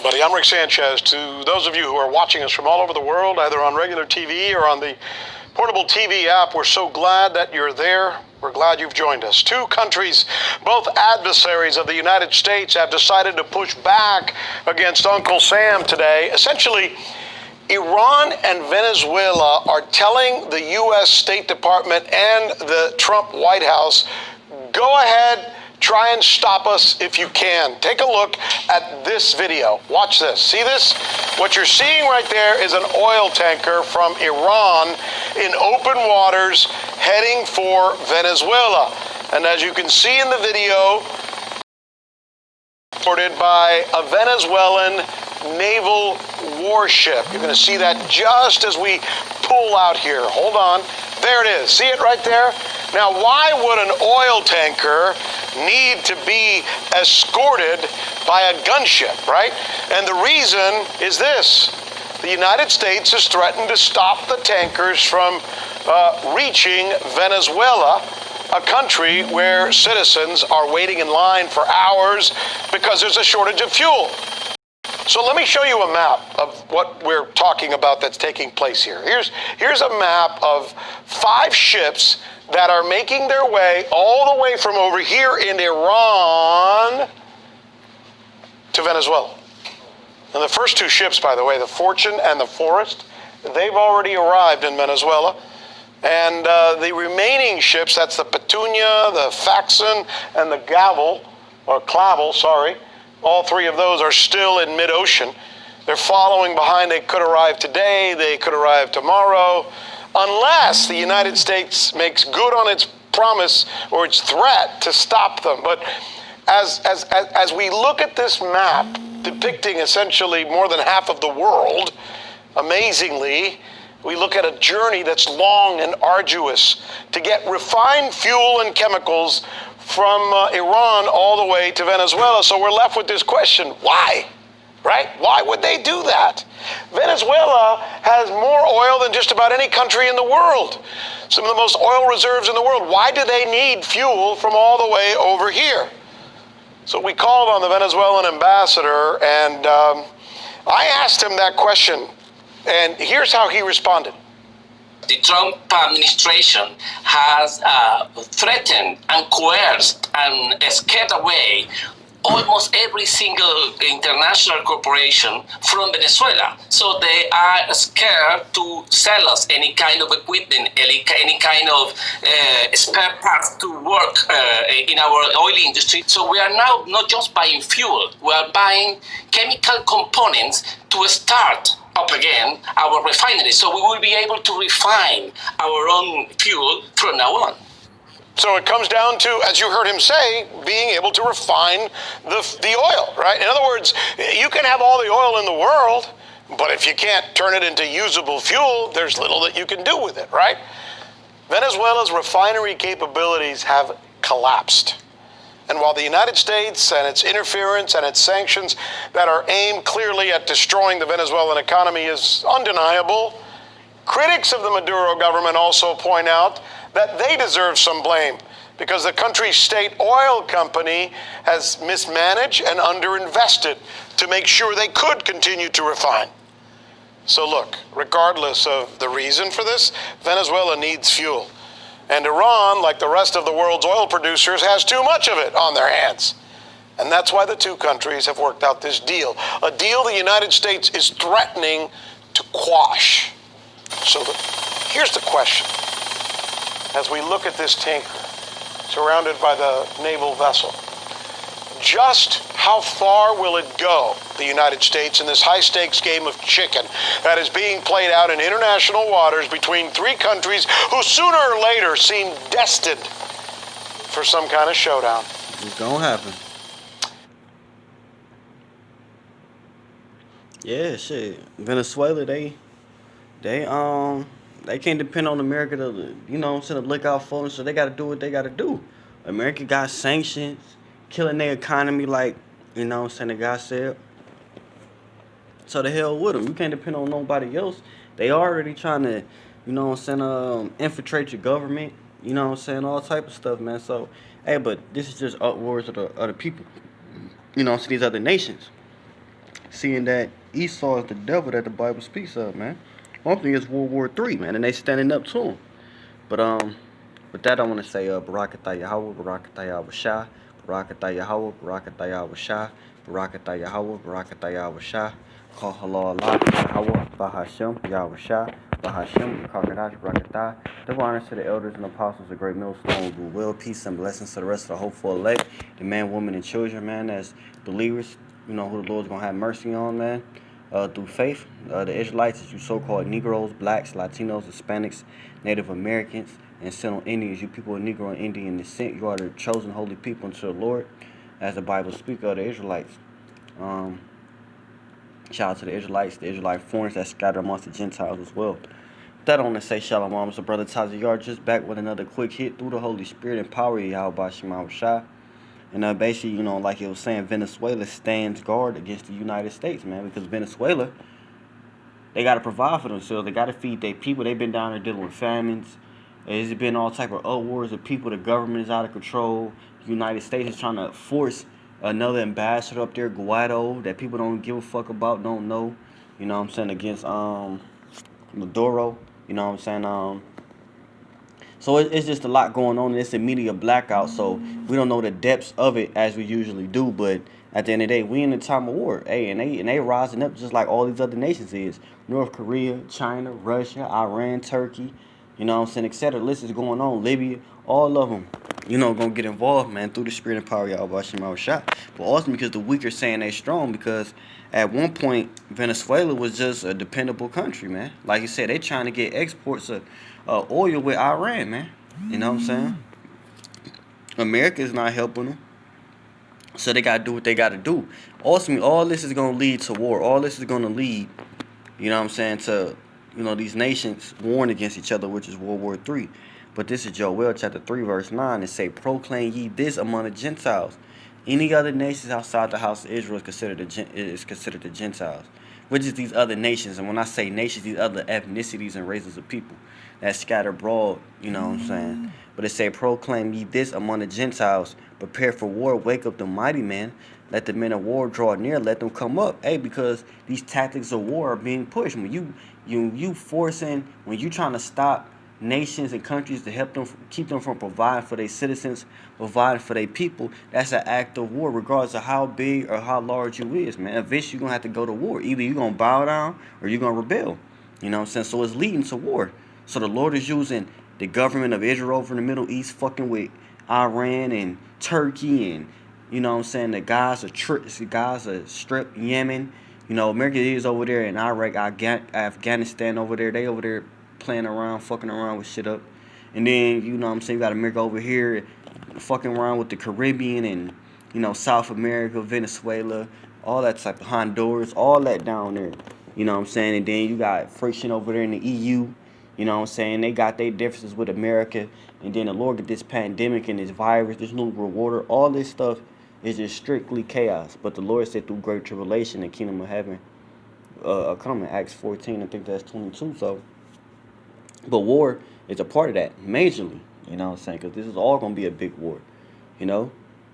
everybody. I'm Rick Sanchez. To those of you who are watching us from all over the world, either on regular TV or on the portable TV app, we're so glad that you're there. We're glad you've joined us. Two countries, both adversaries of the United States, have decided to push back against Uncle Sam today. Essentially, Iran and Venezuela are telling the U.S. State Department and the Trump White House, go ahead, try and stop us if you can. Take a look at this video. Watch this. See this? What you're seeing right there is an oil tanker from Iran in open waters heading for Venezuela. And as you can see in the video, reported by a Venezuelan naval warship. You're going to see that just as we pull out here. Hold on. There it is. See it right there? Now, why would an oil tanker need to be escorted by a gunship, right? And the reason is this. The United States has threatened to stop the tankers from reaching Venezuela, a country where citizens are waiting in line for hours because there's a shortage of fuel. So let me show you a map of what we're talking about that's taking place here. Here's a map of 5 ships that are making their way all the way from over here in Iran to Venezuela. And the first 2 ships, by the way, the Fortune and the Forest, they've already arrived in Venezuela. And the remaining ships, that's the Petunia, the Faxon, and the Clavel, sorry. All 3 of those are still in mid-ocean. They're following behind. They could arrive today. They could arrive tomorrow, unless the United States makes good on its promise or its threat to stop them. But as we look at this map depicting essentially more than half of the world, amazingly, we look at a journey that's long and arduous to get refined fuel and chemicals from Iran all the way to Venezuela. So we're left with this question, why? Right? Why would they do that? Venezuela has more oil than just about any country in the world. Some of the most oil reserves in the world. Why do they need fuel from all the way over here? So we called on the Venezuelan ambassador, and I asked him that question, and here's how he responded. The Trump administration has threatened and coerced and scared away almost every single international corporation from Venezuela. So they are scared to sell us any kind of equipment, any kind of spare parts to work in our oil industry. So we are now not just buying fuel, we are buying chemical components to start up again our refinery, so we will be able to refine our own fuel from now on. So it comes down to, as you heard him say, being able to refine the oil, right? In other words, you can have all the oil in the world, but if you can't turn it into usable fuel, there's little that you can do with it, right? Venezuela's refinery capabilities have collapsed. And while the United States and its interference and its sanctions that are aimed clearly at destroying the Venezuelan economy is undeniable, critics of the Maduro government also point out that they deserve some blame because the country's state oil company has mismanaged and underinvested to make sure they could continue to refine. So look, regardless of the reason for this, Venezuela needs fuel. And Iran, like the rest of the world's oil producers, has too much of it on their hands. And that's why the 2 countries have worked out this deal, a deal the United States is threatening to quash. So here's the question. As we look at this tanker surrounded by the naval vessel, just how far will it go, the United States, in this high-stakes game of chicken that is being played out in international waters between 3 countries who sooner or later seem destined for some kind of showdown? It's gonna happen. Yeah, shit. Venezuela, they can't depend on America to, you know what I'm saying, to look out for them, so they gotta do what they gotta do. America got sanctions, killing their economy like, you know what I'm saying, the guy said. So the hell with them. You can't depend on nobody else. They already trying to, you know what I'm saying, infiltrate your government. You know what I'm saying, all type of stuff, man. So, hey, but this is just upwards of the people. You know what I'm saying, these other nations. seeing that Esau is the devil that the Bible speaks of, man. One thing is World War III, man, and they standing up to him. But with that, I want to say Barakatah Yahawah, Barakatah Yahawasha, Barakatah Yahawah, Barakatah Yahawasha, Barakatah Yahawah, Barakatah Yahawasha, Call Halal Yahawah, BAHASHAM, Yahawasha, BAHASHAM, QADASH, Barakatah. Double honors to the elders and apostles, the great millstone, goodwill, peace, and blessings to the rest of the hopeful elect, the man, woman, and children, man, as believers, you know, who the Lord's going to have mercy on, man. Through faith, the Israelites, as you so-called Negroes, blacks, Latinos, Hispanics, Native Americans, and Central Indians, you people of Negro and Indian descent, you are the chosen holy people unto the Lord, as the Bible speaks of the Israelites. Shout out to the Israelites, the Israelite foreigners that scattered amongst the Gentiles as well. That I want to say Shalom, Mr. Brother Tazi Yard, just back with another quick hit through the Holy Spirit and power of YAHAWASHI. And basically, you know, like it was saying, Venezuela stands guard against the United States, man, because Venezuela, they got to provide for themselves. They got to feed their people. They've been down there dealing with famines. There's been all type of wars of people. The government is out of control. The United States is trying to force another ambassador up there, Guaido, that people don't give a fuck about, don't know. You know what I'm saying? Against Maduro. You know what I'm saying? So it's just a lot going on. It's a media blackout, so we don't know the depths of it as we usually do. But at the end of the day, we in a time of war. Hey, and they rising up just like all these other nations is. North Korea, China, Russia, Iran, Turkey, you know what I'm saying, etc. The list is going on. Libya, all of them, you know, gonna get involved, man, through the spirit and power of YAHAWASHI. But also because the weak are saying they strong, because at one point Venezuela was just a dependable country, man. Like you said, they trying to get exports of oil with Iran, man. You know what I'm saying? America is not helping them. So they got to do what they got to do. Ultimately, all this is going to lead to war. All this is going to lead, you know what I'm saying, to, you know, these nations warring against each other, which is World War III. But this is Joel chapter 3, verse 9. It say, proclaim ye this among the Gentiles. Any other nations outside the house of Israel is considered the Gentiles, which is these other nations. And when I say nations, these other ethnicities and races of people that scatter abroad, you know what I'm saying? But it say, proclaim ye this among the Gentiles, prepare for war, wake up the mighty men, let the men of war draw near, let them come up. Hey, because these tactics of war are being pushed. When you forcing, when you trying to stop nations and countries to help them, keep them from providing for their citizens, providing for their people, that's an act of war, regardless of how big or how large you is, man. Eventually you're gonna have to go to war. Either you're gonna bow down or you're gonna rebel. You know what I'm saying? So it's leading to war. So the Lord is using the government of Israel over in the Middle East, fucking with Iran and Turkey, and you know what I'm saying, the Gaza Strip, Yemen. You know, America is over there in Iraq, Afghanistan over there. They over there playing around, fucking around with shit up. And then, you know what I'm saying, you got America over here fucking around with the Caribbean and, you know, South America, Venezuela, all that type of Honduras, all that down there. You know what I'm saying? And then you got friction over there in the EU. You know what I'm saying? They got their differences with America. And then the Lord get this pandemic and this virus, this new water, all this stuff is just strictly chaos. But the Lord said through great tribulation, the kingdom of heaven coming. Acts 14, I think that's 22. So, but war is a part of that, majorly. You know what I'm saying? Because this is all going to be a big war. You know?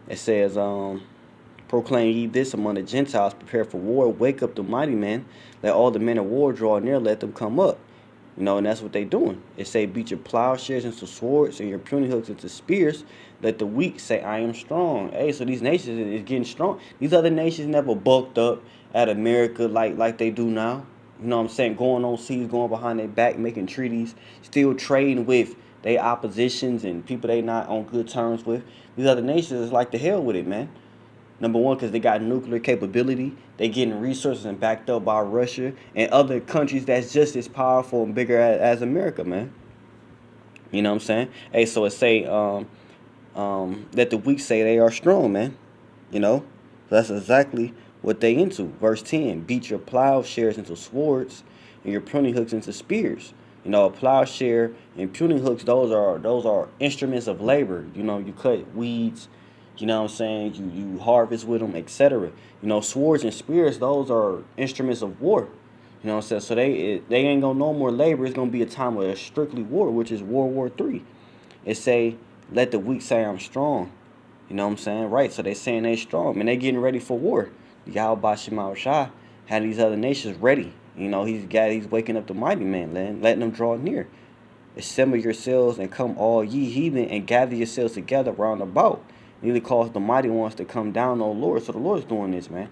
It says, proclaim ye this among the Gentiles, prepare for war, wake up the mighty men, let all the men of war draw near, let them come up. You know, and that's what they doing. It say, beat your plowshares into swords and your pruning hooks into spears. Let the weak say, I am strong. Hey, so these nations is getting strong. These other nations never bulked up at America like they do now. You know what I'm saying? Going on seas, going behind their back, making treaties, still trading with their oppositions and people they not on good terms with. These other nations is like the hell with it, man. Number one, because they got nuclear capability. They getting resources and backed up by Russia and other countries that's just as powerful and bigger as America, man. You know what I'm saying? Hey, so it say, let the weak say they are strong, man. You know? So that's exactly what they into. Verse 10, beat your plowshares into swords and your pruning hooks into spears. You know, a plowshare and pruning hooks, those are instruments of labor. You know, you cut weeds. You know what I'm saying? You harvest with them, etc. You know, swords and spears, those are instruments of war. You know what I'm saying? So they ain't gonna no more labor. It's gonna be a time of strictly war, which is World War III. It say, let the weak say I'm strong. You know what I'm saying? Right. So they saying they strong. Man, they getting ready for war. YAHAWASHI. had these other nations ready. You know, he's waking up the mighty man, letting them draw near. Assemble yourselves and come all ye heathen and gather yourselves together round about. Nearly cause the mighty ones to come down, O Lord. So the Lord's doing this, man.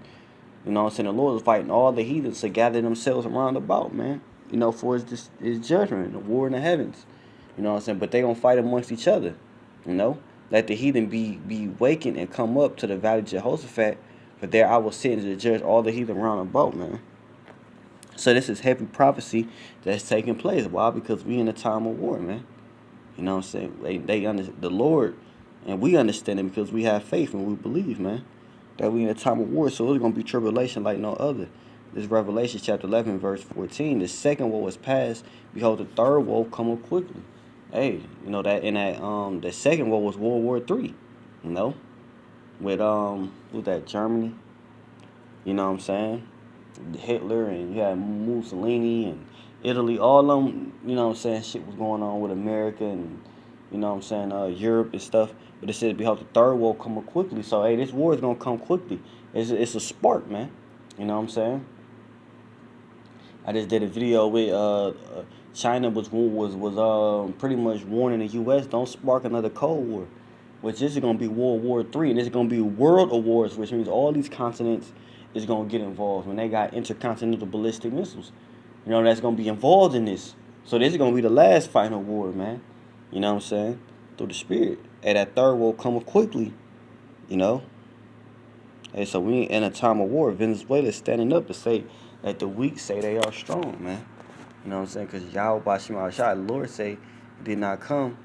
You know what I'm saying? The Lord is fighting all the heathens to gather themselves around about, man. You know, for his judgment, the war in the heavens. You know what I'm saying? But they gonna fight amongst each other. You know? Let the heathen be wakened and come up to the valley of Jehoshaphat, for there I will sit to judge all the heathen round about, man. So this is heavy prophecy that's taking place. Why? Because we in a time of war, man. You know what I'm saying? They the Lord, and we understand it because we have faith and we believe, man, that we in a time of war. So it's gonna be tribulation like no other. This Revelation chapter 11 verse 14. The second woe was past. Behold, the third woe cometh quickly. Hey, you know that in that the second woe was World War III. You know, with who's that, Germany? You know what I'm saying? Hitler, and you had Mussolini and Italy, all of them, you know what I'm saying, shit was going on with America and, you know what I'm saying, Europe and stuff. But it says, behold, the third war come up quickly. So, hey, this war is going to come quickly. It's a spark, man. You know what I'm saying? I just did a video with China was pretty much warning the U.S. don't spark another Cold War, which this is going to be World War III, and this is going to be world awards, which means all these continents is going to get involved when they got intercontinental ballistic missiles. You know, that's going to be involved in this. So this is going to be the last final war, man. You know what I'm saying? Through the spirit. And that third will come quickly, you know. And so we in a time of war. Venezuela is standing up to say that the weak say they are strong, man. You know what I'm saying? Because YAHAWASHI, the Lord say, did not come,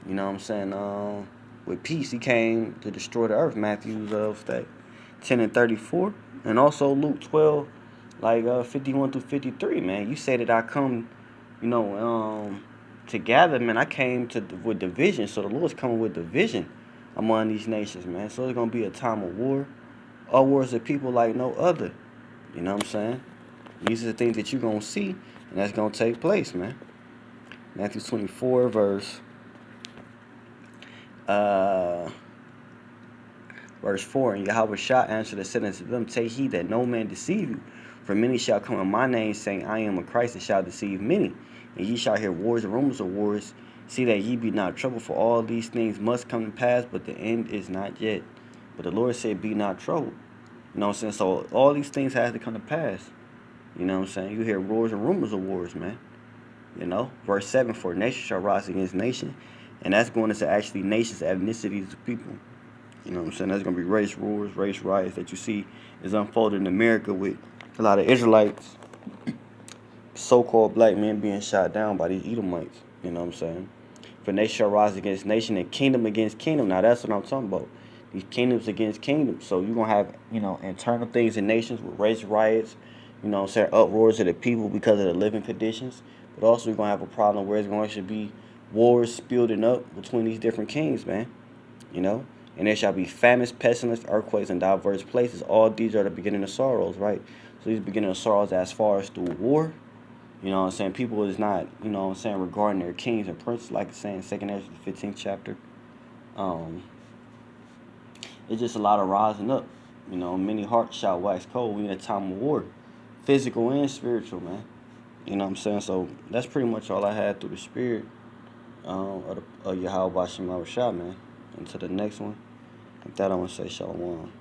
you know what I'm saying, with peace. He came to destroy the earth. Matthew 10 and 34. And also Luke 12, like 51 through 53, man. You say that I come, you know, to gather, man. I came with division. So the Lord's coming with division among these nations, man. So it's going to be a time of war. All wars of people like no other. You know what I'm saying? These are the things that you're going to see, and that's going to take place, man. Matthew 24, verse 4, and Yahawashi answered and said unto them, take heed that no man deceive you. For many shall come in my name, saying, I am a Christ, and shall deceive many. And ye shall hear wars and rumors of wars. See that ye be not troubled, for all these things must come to pass, but the end is not yet. But the Lord said, be not troubled. You know what I'm saying? So all these things have to come to pass. You know what I'm saying? You hear wars and rumors of wars, man. You know? Verse 7, for nation shall rise against nation. And that's going into actually nations, ethnicities of people. You know what I'm saying? That's going to be race wars, race riots that you see is unfolding in America with a lot of Israelites, so-called black men being shot down by these Edomites. You know what I'm saying? For nation shall rise against nation and kingdom against kingdom. Now, that's what I'm talking about. These kingdoms against kingdoms. So you're going to have, you know, internal things in nations with race riots, you know what I'm saying, uproars of the people because of the living conditions. But also you're going to have a problem where it's going to be wars building up between these different kings, man. You know? And there shall be famines, pestilence, earthquakes, in diverse places. All these are the beginning of sorrows, right? So these beginning of sorrows as far as through war. You know what I'm saying? People is not, you know what I'm saying, regarding their kings and princes, like it's saying in 2 Ezra, the 15th chapter. It's just a lot of rising up. You know, many hearts shall wax cold. We in a time of war. Physical and spiritual, man. You know what I'm saying? So that's pretty much all I had through the spirit of Yahawah Shema Rashah, man. Until the next one. With that, I want to say shalom.